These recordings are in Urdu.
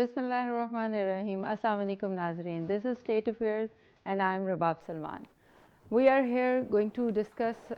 Bismillahirrahmanirrahim. Assalamu alaikum Nazreen. This is State Affairs and I am Rabab Salman. We are here going to discuss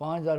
5000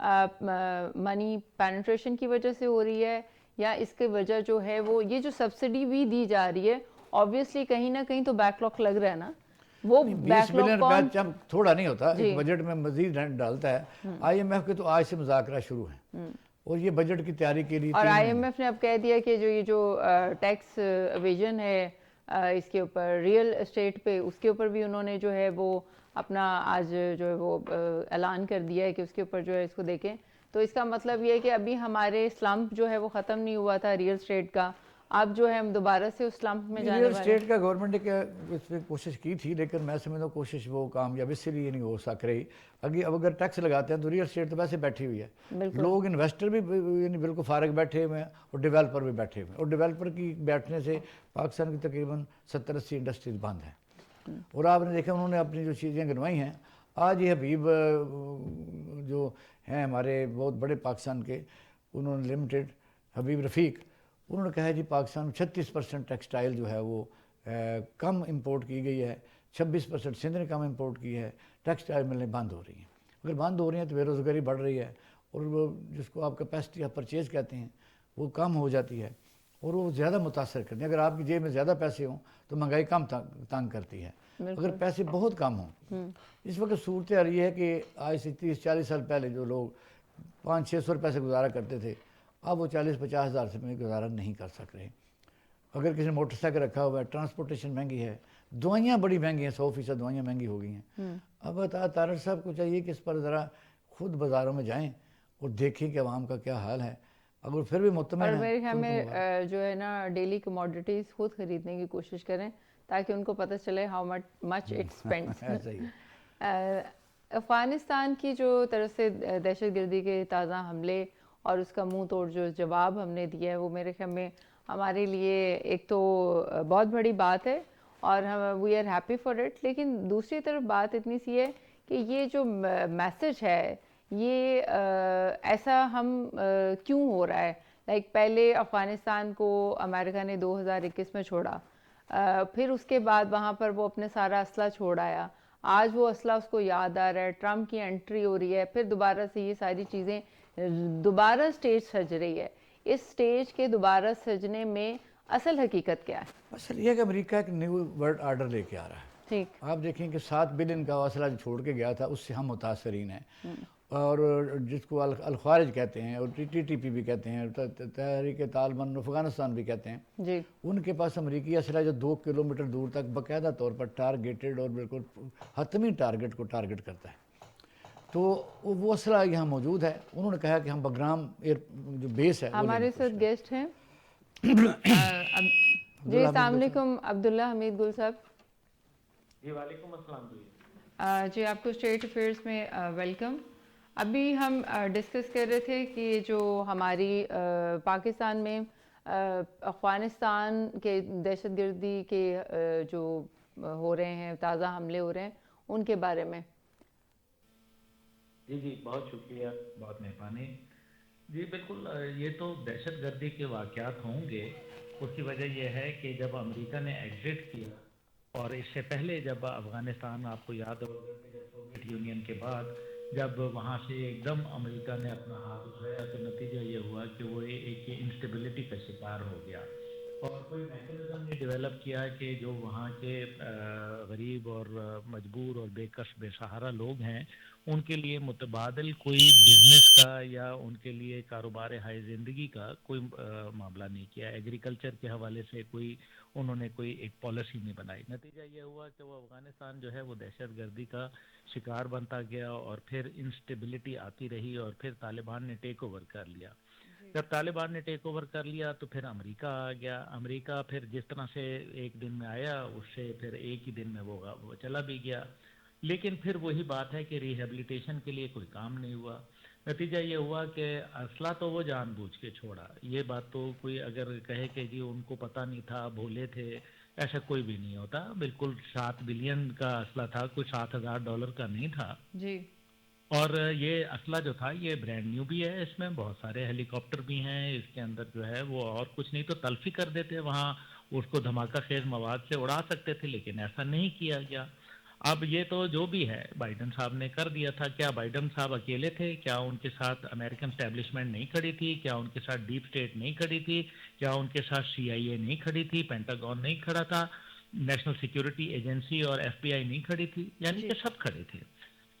money penetration کی وجہ سے ہو رہی ہے یا اس کی وجہ جو ہے وہ یہ جو سبسڈی بھی دی جا رہی ہے obviously کہیں نہ کہیں تو بیک لاک لگ رہا ہے نا, وہ 20 بیک لاک بلین روپے کون جب تھوڑا نہیں ہوتا, جی ایک بجٹ میں مزید ڈالتا ہے. آئی ایم ایف کے تو آج سے مذاکرہ شروع ہیں اور یہ بجٹ کی تیاری کے لیے اور 3 آئی ایم مہینے. ایف نے اب کہہ دیا کہ جو یہ جو ٹیکس ایویژن ہے اس کے اوپر ریئل اسٹیٹ پہ, اس کے اوپر بھی انہوں نے جو ہے وہ اپنا آج جو ہے وہ اعلان کر دیا ہے کہ اس کے اوپر جو ہے اس کو دیکھیں. تو اس کا مطلب یہ ہے کہ ابھی ہمارے سلمپ جو ہے وہ ختم نہیں ہوا تھا ریئل اسٹیٹ کا, اب جو ہے ہم دوبارہ سے اس سلمپ میں جانے ریئل والے ہیں. اسٹیٹ کا گورنمنٹ نے اس پہ کوشش کی تھی, لیکن میں سمجھتا ہوں کوشش وہ کامیاب اس لیے نہیں ہو سک رہی. اب اگر ٹیکس لگاتے ہیں تو ریئل اسٹیٹ تو ویسے بیٹھی ہوئی ہے, لوگ انویسٹر بھی یعنی بالکل فارغ بیٹھے ہوئے ہیں اور ڈیولپر بھی بیٹھے ہوئے ہیں, اور ڈیولپر کی بیٹھنے سے پاکستان کی تقریباً 70-80 انڈسٹریز بند ہیں. اور آپ نے دیکھا انہوں نے اپنی جو چیزیں گنوائی ہیں. آج یہ حبیب جو ہیں ہمارے بہت بڑے پاکستان کے, انہوں نے لمیٹڈ حبیب رفیق, انہوں نے کہا ہے جی پاکستان میں 36% ٹیکسٹائل جو ہے وہ کم امپورٹ کی گئی ہے, 26% سندھ نے کم امپورٹ کی ہے. ٹیکسٹائل ملیں بند ہو رہی ہیں. اگر بند ہو رہی ہیں تو بے روزگاری بڑھ رہی ہے, اور وہ جس کو آپ کیپیسٹی آف پرچیز کہتے ہیں وہ کم ہو جاتی ہے, اور وہ زیادہ متاثر کرتی ہیں. اگر آپ کی جیب میں زیادہ پیسے ہوں تو مہنگائی کم تنگ کرتی ہے. اگر پیسے بہت کم ہوں, اس وقت صورتحال یہ ہے کہ آج سے 30-40 سال پہلے جو لوگ 500-600 روپے سے گزارا کرتے تھے, اب وہ 40-50 ہزار سے میں گزارا نہیں کر سک رہے. اگر کسی نے موٹر سائیکل رکھا ہوا ہے, ٹرانسپورٹیشن مہنگی ہے, دوائیاں بڑی مہنگی ہیں, 100% دوائیاں مہنگی ہو گئی ہیں. اب طارق صاحب کو چاہیے کہ اس پر ذرا خود بازاروں میں جائیں اور دیکھیں کہ عوام کا کیا حال ہے. اگر پھر بھی مطمئن اور ہیں میرے تو خیال ان کو میں جو ہے نا ڈیلی کموڈیٹیز خود خریدنے کی کوشش کریں تاکہ ان کو پتہ چلے ہاؤ مچ اٹ اسپینڈس. ایسا ہی ہے. افغانستان کی جو طرف سے دہشت گردی کے تازہ حملے اور اس کا منہ توڑ جو جواب ہم نے دیا ہے وہ میرے خیال میں ہمارے لیے ایک تو بہت بڑی بات ہے اور ہم we are happy for it. لیکن دوسری طرف بات اتنی سی ہے کہ یہ جو میسج ہے یہ ایسا ہم کیوں ہو رہا ہے. لائک پہلے افغانستان کو امریکہ نے 2021 میں چھوڑا, پھر اس کے بعد وہاں پر وہ اپنے سارا اسلحہ چھوڑ آیا, آج وہ اسلحہ اس کو یاد آ رہا ہے, ٹرمپ کی انٹری ہو رہی ہے, پھر دوبارہ سے یہ ساری چیزیں دوبارہ سٹیج سج رہی ہے. اس سٹیج کے دوبارہ سجنے میں اصل حقیقت کیا ہے؟ اصل یہ کہ امریکہ ایک نیو ورلڈ آرڈر لے کے آ رہا ہے. ٹھیک, آپ دیکھیں کہ 7 بلین کا اسلحہ جو چھوڑ کے گیا تھا اس سے ہم متاثرین ہیں, اور جس کو الخوارج کہتے ہیں اور ٹی ٹی پی بھی کہتے ہیں, تحریک طالبان افغانستان بھی کہتے ہیں, جی ان کے پاس امریکی اسلحہ جو 2 کلومیٹر دور تک باقاعدہ طور پر ٹارگیٹڈ اور بالکل حتمی ٹارگٹ کو ٹارگٹ کرتا ہے. تو وہ اسلحہ یہاں موجود ہے. انہوں نے کہا کہ ہم بگرام ایئر جو بیس ہے وہ لینے ہمارے کی ساتھ کوشش گیسٹ ہیں جی عبداللہ السلام حمید گل علیکم عبداللہ حمید گل صاحب. جی وعلیکم السلام. جی آپ کو اسٹیٹ افیئرس میں ویلکم. ابھی ہم ڈسکس کر رہے تھے کہ جو ہماری پاکستان میں افغانستان کے دہشت گردی کے جو ہو رہے ہیں, تازہ حملے ہو رہے ہیں, ان کے بارے میں. جی جی بہت شکریہ, بہت مہربانی. جی بالکل, یہ تو دہشت گردی کے واقعات ہوں گے. اس کی وجہ یہ ہے کہ جب امریکہ نے ایگزٹ کیا, اور اس سے پہلے جب افغانستان, آپ کو یاد ہوگا کہ سوویت یونین کے بعد جب وہاں سے ایک دم امریکہ نے اپنا ہاتھ اٹھایا تو نتیجہ یہ ہوا کہ وہ ایک انسٹیبلٹی کا شکار ہو گیا, اور کوئی میکانزم نے ڈیولپ کیا کہ جو وہاں کے غریب اور مجبور اور بے کس بے سہارا لوگ ہیں ان کے لیے متبادل کوئی بزنس کا یا ان کے لیے کاروبار ہائے زندگی کا کوئی معاملہ نہیں کیا. ایگریکلچر کے حوالے سے انہوں نے کوئی ایک پالیسی نہیں بنائی. نتیجہ یہ ہوا کہ وہ افغانستان جو ہے وہ دہشت گردی کا شکار بنتا گیا, اور پھر انسٹیبلٹی آتی رہی, اور پھر طالبان نے ٹیک اوور کر لیا. جب طالبان نے ٹیک اوور کر لیا تو پھر امریکہ آ گیا. امریکہ پھر جس طرح سے ایک دن میں آیا, اس سے پھر ایک ہی دن میں وہ چلا بھی گیا. لیکن پھر وہی بات ہے کہ ریہیبلیٹیشن کے لیے کوئی کام نہیں ہوا. نتیجہ یہ ہوا کہ اسلحہ تو وہ جان بوجھ کے چھوڑا. یہ بات تو کوئی اگر کہے کہ جی ان کو پتہ نہیں تھا, بھولے تھے, ایسا کوئی بھی نہیں ہوتا. بالکل 7 بلین کا اسلحہ تھا, کوئی $7,000 کا نہیں تھا. جی, اور یہ اسلحہ جو تھا یہ برانڈ نیو بھی ہے, اس میں بہت سارے ہیلی کاپٹر بھی ہیں اس کے اندر جو ہے وہ, اور کچھ نہیں تو تلفی کر دیتے وہاں, اس کو دھماکہ خیز مواد سے اڑا سکتے تھے, لیکن ایسا نہیں کیا گیا. اب یہ تو جو بھی ہے بائیڈن صاحب نے کر دیا تھا. کیا بائیڈن صاحب اکیلے تھے؟ کیا ان کے ساتھ امریکن اسٹیبلشمنٹ نہیں کھڑی تھی؟ کیا ان کے ساتھ ڈیپ اسٹیٹ نہیں کھڑی تھی؟ کیا ان کے ساتھ CIA نہیں کھڑی تھی؟ پینٹاگون نہیں کھڑا تھا؟ نیشنل سیکیورٹی ایجنسی اور FBI نہیں کھڑی تھی؟ یعنی جی کہ سب کھڑے تھے.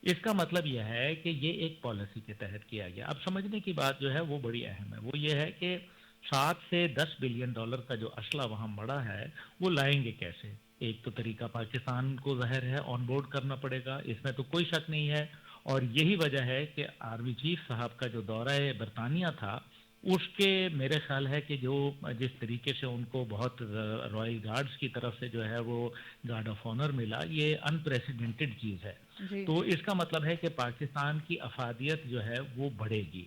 اس کا مطلب یہ ہے کہ یہ ایک پالیسی کے تحت کیا گیا. اب سمجھنے کی بات جو ہے وہ بڑی اہم ہے. وہ یہ ہے کہ 7 سے 10 بلین ڈالر کا جو اسلحہ وہاں مڑا ہے وہ لائیں گے کیسے؟ ایک تو طریقہ پاکستان کو ظاہر ہے آن بورڈ کرنا پڑے گا، اس میں تو کوئی شک نہیں ہے. اور یہی وجہ ہے کہ آرمی چیف صاحب کا جو دورہ برطانیہ تھا اس کے میرے خیال ہے کہ جو جس طریقے سے ان کو بہت رائل گارڈز کی طرف سے جو ہے وہ گارڈ آف آنر ملا، یہ ان پریسیڈنٹڈ چیز ہے. جی تو اس کا مطلب ہے کہ پاکستان کی افادیت جو ہے وہ بڑھے گی.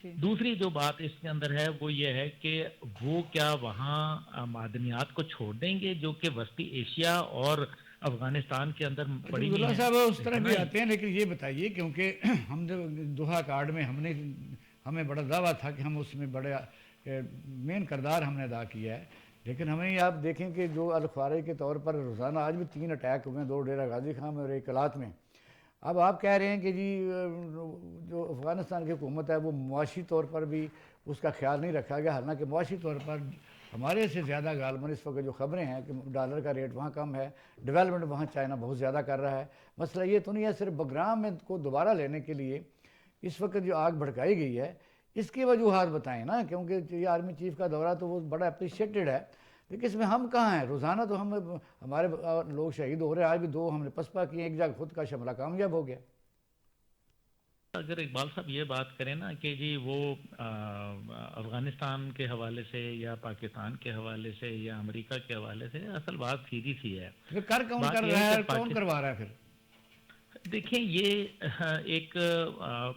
جی دوسری جو بات اس کے اندر ہے وہ یہ ہے کہ وہ کیا وہاں معدنیات کو چھوڑ دیں گے جو کہ وسطی ایشیا اور افغانستان کے اندر اچھا پڑی ہوئی عبداللہ ہیں. صاحب اس طرح ہے نا؟ بھی آتے ہیں، لیکن یہ بتائیے کیونکہ ہم جو دوحہ کارڈ میں ہمیں بڑا دعویٰ تھا کہ ہم اس میں بڑے مین کردار ہم نے ادا کیا ہے، لیکن ہمیں یہ آپ دیکھیں کہ جو الخوارے کے طور پر روزانہ آج بھی 3 اٹیک ہوئے ہیں، 2 ڈیرہ غازی خان میں اور 1 کلات میں. اب آپ کہہ رہے ہیں کہ جی جو افغانستان کی حکومت ہے وہ معاشی طور پر بھی اس کا خیال نہیں رکھا گیا، حالانکہ معاشی طور پر ہمارے سے زیادہ غالباً اس وقت جو خبریں ہیں کہ ڈالر کا ریٹ وہاں کم ہے، ڈیولپمنٹ وہاں چائنا بہت زیادہ کر رہا ہے. مسئلہ یہ تو نہیں ہے، صرف بگرام میں کو دوبارہ لینے کے لیے اس وقت جو آگ بھڑکائی گئی ہے اس کی وجوہات بتائیں نا، کیونکہ یہ آرمی چیف کا دورہ تو وہ بڑا اپریشیٹڈ ہے، لیکن اس میں ہم کہاں ہیں؟ روزانہ تو ہمارے لوگ شہید ہو رہے ہیں. آج بھی 2 ہم نے پسپا کیے، ایک جگہ خود کا شملہ کامیاب ہو گیا. اگر اقبال صاحب یہ بات کریں نا کہ جی وہ افغانستان کے حوالے سے یا پاکستان کے حوالے سے یا امریکہ کے حوالے سے، اصل بات سیدھی سی ہے. پھر کر کون کر بات یہ رہا ہے ہے، کہ کون کروا رہا ہے پھر؟ دیکھیں یہ ایک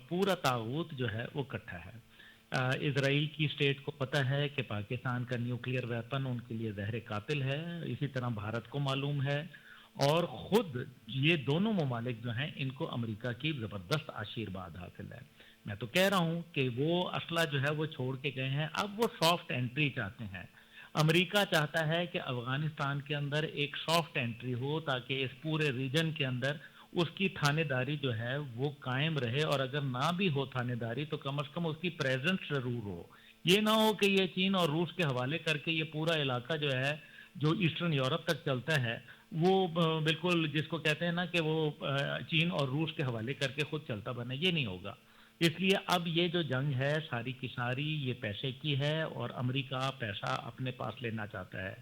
پورا طاغوت جو ہے وہ اکٹھا ہے. اسرائیل کی اسٹیٹ کو پتہ ہے کہ پاکستان کا نیوکلیئر ویپن ان کے لیے زہر قاتل ہے، اسی طرح بھارت کو معلوم ہے، اور خود یہ دونوں ممالک جو ہیں ان کو امریکہ کی زبردست آشیرواد حاصل ہے. میں تو کہہ رہا ہوں کہ وہ اسلحہ جو ہے وہ چھوڑ کے گئے ہیں، اب وہ سافٹ انٹری چاہتے ہیں. امریکہ چاہتا ہے کہ افغانستان کے اندر ایک سافٹ انٹری ہو تاکہ اس پورے ریجن کے اندر اس کی تھانے داری جو ہے وہ قائم رہے، اور اگر نہ بھی ہو تھانے داری تو کم از کم اس کی پریزنس ضرور ہو. یہ نہ ہو کہ یہ چین اور روس کے حوالے کر کے یہ پورا علاقہ جو ہے جو ایسٹرن یورپ تک چلتا ہے وہ بالکل جس کو کہتے ہیں نا کہ وہ چین اور روس کے حوالے کر کے خود چلتا بنے. یہ نہیں ہوگا. اس لیے اب یہ جو جنگ ہے ساری کی ساری یہ پیسے کی ہے، اور امریکہ پیسہ اپنے پاس لینا چاہتا ہے،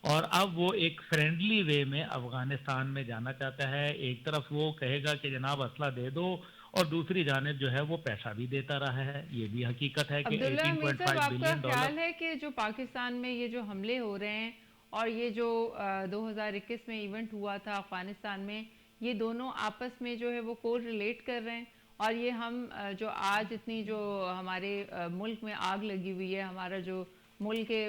اور اب وہ ایک فرینڈلی وے میں افغانستان میں جانا چاہتا ہے. ایک طرف وہ کہے گا کہ جناب اسلحہ دے دو، اور دوسری جانب جو ہے وہ پیسہ بھی دیتا رہا ہے. یہ بھی حقیقت ہے کہ عبداللہ امیر صاحب، 18.5 آپ کا بلین ڈالر. خیال ہے کہ جو پاکستان میں یہ جو حملے ہو رہے ہیں اور یہ جو 2021 میں ایونٹ ہوا تھا افغانستان میں، یہ دونوں آپس میں جو ہے وہ کو ریلیٹ کر رہے ہیں، اور یہ ہم جو آج اتنی جو ہمارے ملک میں آگ لگی ہوئی ہے، ہمارا جو ملک کے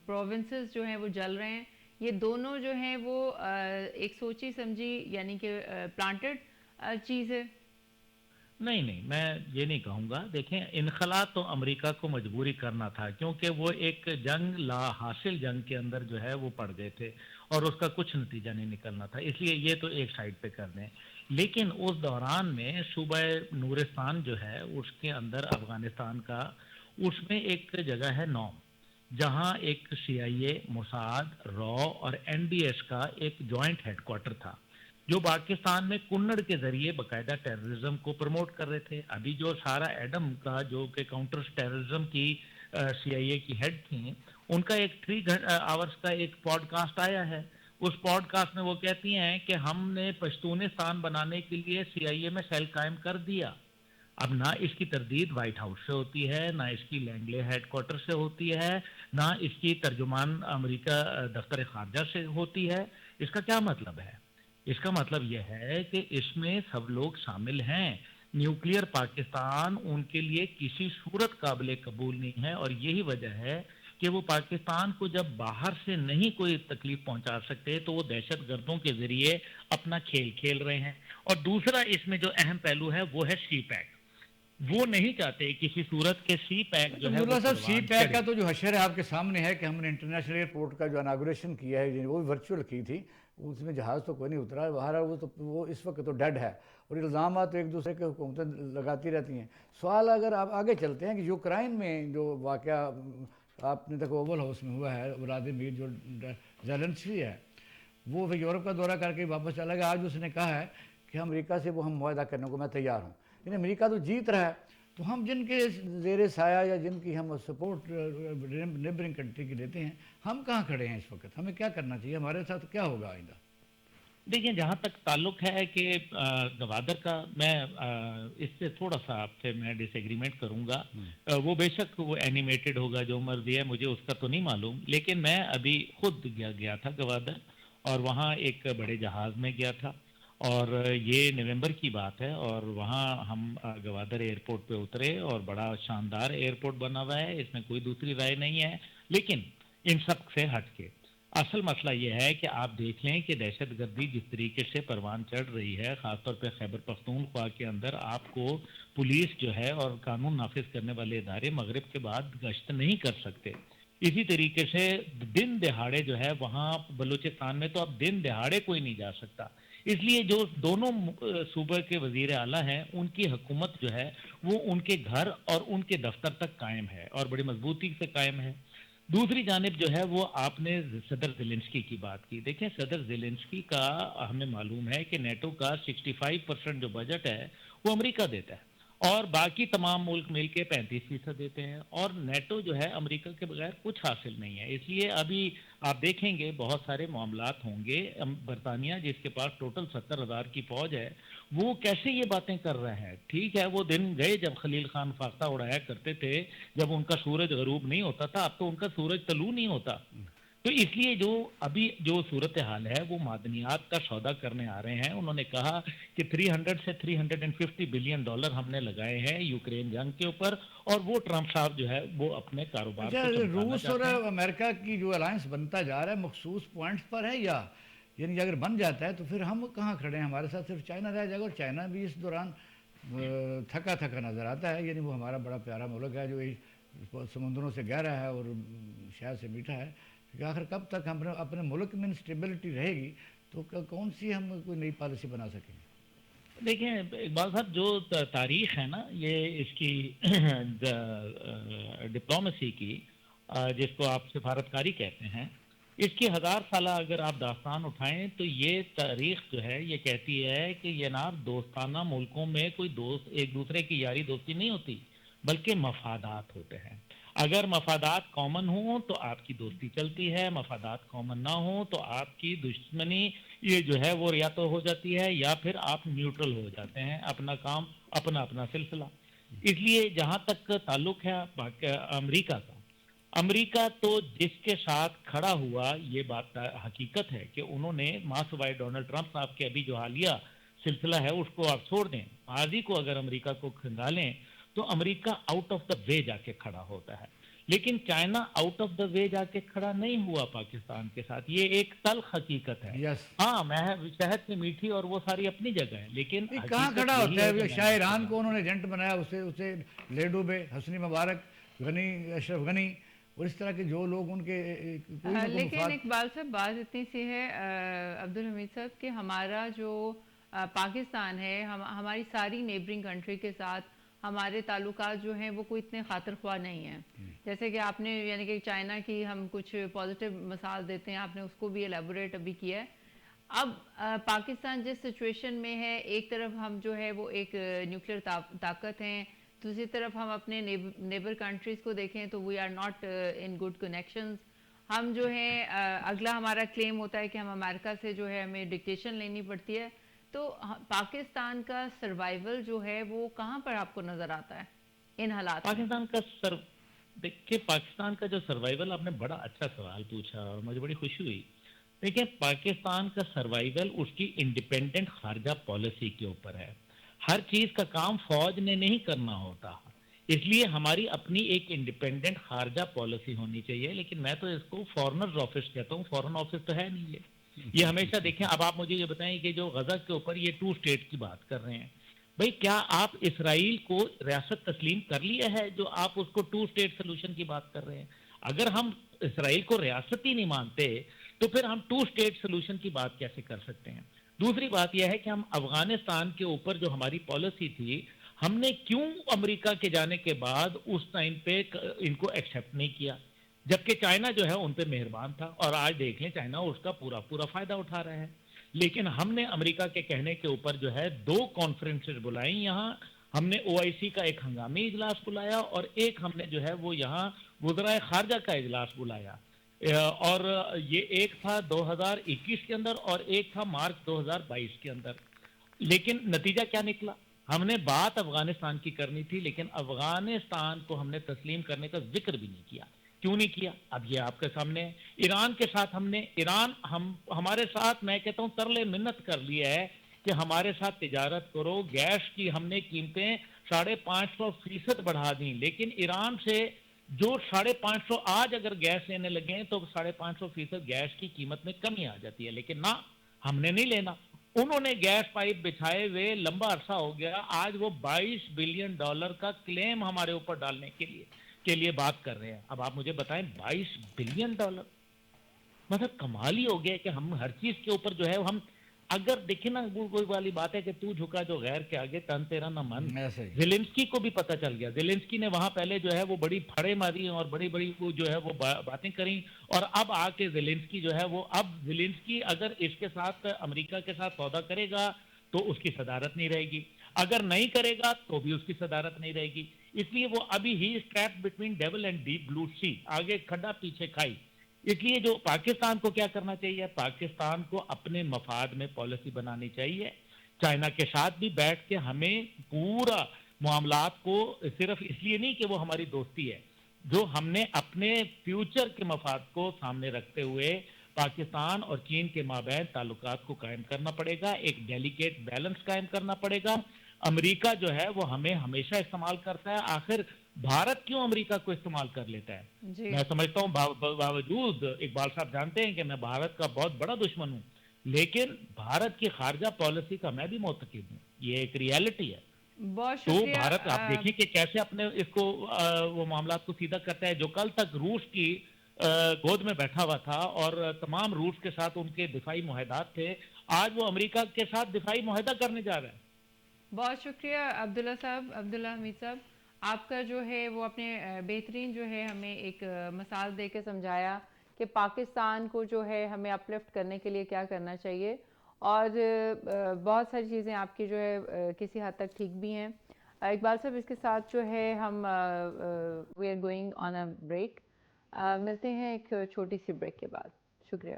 پروونسز جو ہیں وہ جل رہے ہیں، یہ دونوں جو ہیں وہ ایک سوچی سمجھی یعنی کہ پلانٹڈ چیز ہے؟ نہیں نہیں، میں یہ نہیں کہوں گا. دیکھیں انخلا تو امریکہ کو مجبوری کرنا تھا، کیونکہ وہ ایک جنگ لا حاصل جنگ کے اندر جو ہے وہ پڑ گئے تھے اور اس کا کچھ نتیجہ نہیں نکلنا تھا، اس لیے یہ تو ایک سائڈ پہ کر دیں. لیکن اس دوران میں صوبہ نورستان جو ہے اس کے اندر افغانستان کا، اس میں ایک جگہ ہے نوم، جہاں ایک CIA، موساد، را اور NDS کا ایک جوائنٹ ہیڈ کوارٹر تھا، جو پاکستان میں کنڑ کے ذریعے باقاعدہ ٹیررزم کو پروموٹ کر رہے تھے. ابھی جو سارا ایڈم کا جو کہ کاؤنٹر ٹیررزم کی CIA کی ہیڈ تھیں، ان کا ایک 3 آورز کا ایک پوڈ کاسٹ آیا ہے. اس پوڈ کاسٹ میں وہ کہتی ہیں کہ ہم نے پشتونستان بنانے کے لیے CIA میں سیل قائم کر دیا. اب نہ اس کی تردید وائٹ ہاؤس سے ہوتی ہے، نہ اس کی لینگلے ہیڈ کوارٹر سے ہوتی ہے، نہ اس کی ترجمان امریکہ دفتر خارجہ سے ہوتی ہے. اس کا کیا مطلب ہے؟ اس کا مطلب یہ ہے کہ اس میں سب لوگ شامل ہیں. نیوکلیئر پاکستان ان کے لیے کسی صورت قابل قبول نہیں ہے، اور یہی وجہ ہے کہ وہ پاکستان کو جب باہر سے نہیں کوئی تکلیف پہنچا سکتے تو وہ دہشت گردوں کے ذریعے اپنا کھیل کھیل رہے ہیں. اور دوسرا اس میں جو اہم پہلو ہے وہ ہے سی پیک. وہ نہیں چاہتے کسی صورت کے سی پیک جو ہے عبداللہ صاحب سی پروان پیک کا چڑھے. تو جو حشر ہے آپ کے سامنے ہے کہ ہم نے انٹرنیشنل ایئرپورٹ کا جو اناگوریشن کیا ہے وہ ورچوئل کی تھی، اس میں جہاز تو کوئی نہیں اترا باہر، وہ اس وقت تو ڈیڈ ہے، اور الزامات تو ایک دوسرے کے حکومتیں لگاتی رہتی ہیں۔ سوال اگر آپ آگے چلتے ہیں کہ یوکرائن میں جو واقعہ آپ نے دیکھا اوول ہاؤس میں ہوا ہے، ولادیمیر جو زیلنسکی ہے وہ یورپ کا دورہ کر کے واپس چلا گیا، آج اس نے کہا ہے کہ امریکہ سے وہ ہم معاہدہ کرنے کو میں تیار ہوں، یعنی امریکہ تو جیت رہا ہے۔ تو ہم جن کے زیر سایہ یا جن کی ہم سپورٹ نیبرنگ کنٹری کی لیتے ہیں، ہم کہاں کھڑے ہیں اس وقت؟ ہمیں کیا کرنا چاہیے؟ ہمارے ساتھ کیا ہوگا آئندہ؟ دیکھیں، جہاں تک تعلق ہے کہ گوادر کا، میں اس سے تھوڑا سا آپ سے میں ڈس ایگریمنٹ کروں گا۔ وہ بے شک وہ اینیمیٹڈ ہوگا، جو مرضی ہے، مجھے اس کا تو نہیں معلوم، لیکن میں ابھی خود گیا تھا گوادر، اور وہاں ایک بڑے جہاز میں گیا تھا، اور یہ نومبر کی بات ہے، اور وہاں ہم گوادر ایئرپورٹ پہ اترے، اور بڑا شاندار ایئرپورٹ بنا ہوا ہے، اس میں کوئی دوسری رائے نہیں ہے۔ لیکن ان سب سے ہٹ کے اصل مسئلہ یہ ہے کہ آپ دیکھ لیں کہ دہشت گردی جس طریقے سے پروان چڑھ رہی ہے، خاص طور پہ خیبر پختونخوا کے اندر، آپ کو پولیس جو ہے اور قانون نافذ کرنے والے ادارے مغرب کے بعد گشت نہیں کر سکتے۔ اسی طریقے سے دن دہاڑے جو ہے وہاں بلوچستان میں تو اب دن دہاڑے کوئی نہیں جا سکتا، اس لیے جو دونوں صوبے کے وزیر اعلیٰ ہیں، ان کی حکومت جو ہے وہ ان کے گھر اور ان کے دفتر تک قائم ہے، اور بڑی مضبوطی سے قائم ہے۔ دوسری جانب جو ہے وہ آپ نے صدر زیلنسکی کی بات کی۔ دیکھیں، صدر زیلنسکی کا ہمیں معلوم ہے کہ نیٹو کا 65% جو بجٹ ہے وہ امریکہ دیتا ہے، اور باقی تمام ملک مل کے 35% دیتے ہیں، اور نیٹو جو ہے امریکہ کے بغیر کچھ حاصل نہیں ہے۔ اس لیے ابھی آپ دیکھیں گے بہت سارے معاملات ہوں گے۔ برطانیہ جس کے پاس ٹوٹل 70,000 کی فوج ہے، وہ کیسے یہ باتیں کر رہے ہیں؟ ٹھیک ہے، وہ دن گئے جب خلیل خان فاختہ اڑایا کرتے تھے، جب ان کا سورج غروب نہیں ہوتا تھا، اب تو ان کا سورج طلوع نہیں ہوتا۔ تو اس لیے جو ابھی جو صورتحال ہے وہ معدنیات کا سودا کرنے آ رہے ہیں۔ انہوں نے کہا کہ 300 سے 350 بلین ڈالر ہم نے لگائے ہیں یوکرین جنگ کے اوپر، اور وہ ٹرمپ صاحب جو ہے وہ اپنے کاروبار اچھا، کو چمکانا روس اور چاہتے ہیں۔ امریکہ کی جو الائنس بنتا جا رہا ہے مخصوص پوائنٹس پر ہے، یا یعنی اگر بن جاتا ہے تو پھر ہم کہاں کھڑے ہیں؟ ہمارے ساتھ صرف چائنا رہ جائے گا، اور چائنا بھی اس دوران تھکا تھکا نظر آتا ہے، یعنی وہ ہمارا بڑا پیارا ملک ہے جو سمندروں سے گہرا ہے اور شہد سے میٹھا ہے، کہ آخر کب تک ہم اپنے ملک میں انسٹیبلٹی رہے گی تو کون سی ہم کوئی نئی پالیسی بنا سکیں گے؟ دیکھیں اقبال صاحب، جو تاریخ ہے نا یہ اس کی ڈپلومیسی کی، جس کو آپ سفارتکاری کہتے ہیں، اس کی 1000 سالہ اگر آپ داستان اٹھائیں تو یہ تاریخ جو ہے یہ کہتی ہے کہ جناب دوستانہ ملکوں میں کوئی دوست ایک دوسرے کی یاری دوستی نہیں ہوتی، بلکہ مفادات ہوتے ہیں۔ اگر مفادات کامن ہوں تو آپ کی دوستی چلتی ہے، مفادات کامن نہ ہوں تو آپ کی دشمنی یہ جو ہے وہ یا تو ہو جاتی ہے یا پھر آپ نیوٹرل ہو جاتے ہیں، اپنا کام اپنا اپنا سلسلہ۔ اس لیے جہاں تک تعلق ہے امریکہ کا، امریکہ تو جس کے ساتھ کھڑا ہوا، یہ بات حقیقت ہے کہ انہوں نے سوائے ڈونلڈ ٹرمپ صاحب کے ابھی جو حالیہ سلسلہ ہے اس کو آپ چھوڑ دیں، ماضی کو اگر امریکہ کو کھنگالیں تو امریکہ آؤٹ آف دا وے جا کے کھڑا ہوتا ہے، لیکن چائنا آؤٹ آف دا وے جا کے کھڑا نہیں ہوا پاکستان کے ساتھ۔ یہ ایک تلخ حقیقت ہے۔ یس، ہاں، میں شہد سے میٹھی اور وہ ساری اپنی جگہ ہے، لیکن کہاں حقیقت کھڑا یہی ہوتا ہے کہ ہے؟ میں شاہ نے ایران کہا۔ کو انہوں نے ایجنٹ بنایا، اسے لے ڈوبے، حسنی مبارک، غنی، اشرف غنی، اور اس طرح کے جو لوگ ان کے کوئی نہ کوئی لیکن مفاد۔ اقبال صاحب بات اتنی سی ہے عبدالحمید صاحب کہ ہمارا جو پاکستان ہے، ہماری ساری نیبرنگ کنٹری کے ساتھ ہمارے تعلقات جو ہیں وہ کوئی اتنے خاطر خواہ نہیں ہیں، جیسے کہ آپ نے یعنی کہ چائنا کی ہم کچھ پازیٹیو مثال دیتے ہیں، آپ نے اس کو بھی ایلیبوریٹ ابھی کیا ہے۔ اب پاکستان جس سچویشن میں ہے، ایک طرف ہم جو ہے وہ ایک نیوکلیر طاقت ہیں، دوسری طرف ہم اپنے نیبر کنٹریز کو دیکھیں تو we are not in good connections. ہم جو ہیں اگلا ہمارا کلیم ہوتا ہے کہ ہم امریکہ سے جو ہے ہمیں ڈکٹیشن لینی پڑتی ہے، تو پاکستان کا سروائیول جو ہے وہ کہاں پر آپ کو نظر آتا ہے ان حالات میں؟ دیکھیں پاکستان کا جو سروائیول، آپ نے بڑا اچھا سوال پوچھا اور مجھے بڑی خوشی ہوئی۔ دیکھیں پاکستان کا سروائیول اس کی انڈیپینڈنٹ خارجہ پالیسی کے اوپر ہے۔ ہر چیز کا کام فوج نے نہیں کرنا ہوتا، اس لیے ہماری اپنی ایک انڈیپینڈنٹ خارجہ پالیسی ہونی چاہیے۔ لیکن میں تو اس کو فارنرز آفس کہتا ہوں، فارن آفس تو ہے نہیں یہ ہمیشہ دیکھیں۔ اب آپ مجھے یہ بتائیں کہ جو غزہ کے اوپر یہ 2 اسٹیٹ کی بات کر رہے ہیں، بھئی کیا آپ اسرائیل کو ریاست تسلیم کر لیا ہے جو آپ اس کو 2 اسٹیٹ سلوشن کی بات کر رہے ہیں؟ اگر ہم اسرائیل کو ریاست ہی نہیں مانتے تو پھر ہم ٹو اسٹیٹ سولوشن کی بات کیسے کر سکتے ہیں؟ دوسری بات یہ ہے کہ ہم افغانستان کے اوپر جو ہماری پالیسی تھی، ہم نے کیوں امریکہ کے جانے کے بعد اس ٹائم پہ ان کو ایکسیپٹ نہیں کیا، جبکہ چائنا جو ہے ان پہ مہربان تھا، اور آج دیکھ لیں چائنا اس کا پورا پورا فائدہ اٹھا رہا ہے۔ لیکن ہم نے امریکہ کے کہنے کے اوپر جو ہے 2 کانفرنسز بلائیں یہاں، ہم نے او آئی سی کا ایک ہنگامی اجلاس بلایا، اور ایک ہم نے جو ہے وہ یہاں وزرائے خارجہ کا اجلاس بلایا، اور یہ ایک تھا 2021 کے اندر اور ایک تھا مارچ 2022 کے اندر۔ لیکن نتیجہ کیا نکلا؟ ہم نے بات افغانستان کی کرنی تھی، لیکن افغانستان کو ہم نے تسلیم کرنے کا ذکر بھی نہیں کیا۔ کیوں نہیں کیا؟ اب یہ آپ کے سامنے ہے۔ ایران کے ساتھ ہم نے ہمارے ساتھ میں کہتا ہوں ترلے منت کر لیا ہے کہ ہمارے ساتھ تجارت کرو، گیس کی ہم نے قیمتیں 550% بڑھا دیں، لیکن ایران سے جو 550 آج اگر گیس لینے لگے ہیں تو 550% گیس کی قیمت میں کمی آ جاتی ہے، لیکن نہ، ہم نے نہیں لینا۔ انہوں نے گیس پائپ بچھائے ہوئے لمبا عرصہ ہو گیا، آج وہ $22 بلین کا کلیم ہمارے اوپر ڈالنے کے لیے بات کر رہے ہیں۔ اب آپ مجھے بتائیں $22 بلین، مطلب کمال ہی ہو گیا کہ ہم ہر چیز کے اوپر جو ہے ہم اگر دیکھیں نا، وہ کوئی والی بات ہے کہ تو جھکا جو غیر کے آگے تن تیرا نہ من۔ ایسے ہی زیلنسکی کو بھی پتہ چل گیا، زیلنسکی نے وہاں پہلے جو ہے وہ بڑی پھڑے ماری اور بڑی بڑی وہ جو ہے وہ باتیں کریں، اور اب آ کے زیلنسکی جو ہے وہ، اب زیلنسکی اگر اس کے ساتھ امریکہ کے ساتھ سودا کرے گا تو اس کی صدارت نہیں رہے گی، اگر نہیں کرے گا تو بھی اس کی صدارت نہیں رہے گی۔ اس لیے وہ ابھی ہی strip between devil and deep blue sea, آگے کھڈا پیچھے کھائی۔ اس لیے جو پاکستان کو کیا کرنا چاہیے؟ پاکستان کو اپنے مفاد میں پالیسی بنانی چاہیے، چائنا کے ساتھ بھی بیٹھ کے ہمیں پورا معاملات کو، صرف اس لیے نہیں کہ وہ ہماری دوستی ہے، جو ہم نے اپنے فیوچر کے مفاد کو سامنے رکھتے ہوئے پاکستان اور چین کے مابین تعلقات کو قائم کرنا پڑے گا، ایک ڈیلیکیٹ بیلنس قائم کرنا پڑے گا۔ امریکہ جو ہے وہ ہمیں ہمیشہ استعمال کرتا ہے، آخر بھارت کیوں امریکہ کو استعمال کر لیتا ہے؟ جی میں سمجھتا ہوں باوجود اقبال صاحب جانتے ہیں کہ میں بھارت کا بہت بڑا دشمن ہوں، لیکن بھارت کی خارجہ پالیسی کا میں بھی معتقد ہوں، یہ ایک ریالٹی ہے۔ بہت تو شکریہ بھارت آپ دیکھیں کہ کیسے اپنے اس کو وہ معاملات کو سیدھا کرتا ہے، جو کل تک روس کی گود میں بیٹھا ہوا تھا اور تمام روس کے ساتھ ان کے دفاعی معاہدات تھے، آج وہ امریکہ کے ساتھ دفاعی معاہدہ کرنے جا رہا ہے۔ بہت شکریہ عبداللہ صاحب، عبداللہ حمید صاحب، آپ کا جو ہے وہ اپنے بہترین جو ہے ہمیں ایک مثال دے کے سمجھایا کہ پاکستان کو جو ہے ہمیں اپلفٹ کرنے کے لیے کیا کرنا چاہیے، اور بہت ساری چیزیں آپ کی جو ہے کسی حد تک ٹھیک بھی ہیں۔ اقبال صاحب، اس کے ساتھ جو ہے ہم we are going on a break, ملتے ہیں ایک چھوٹی سی بریک کے بعد۔ شکریہ۔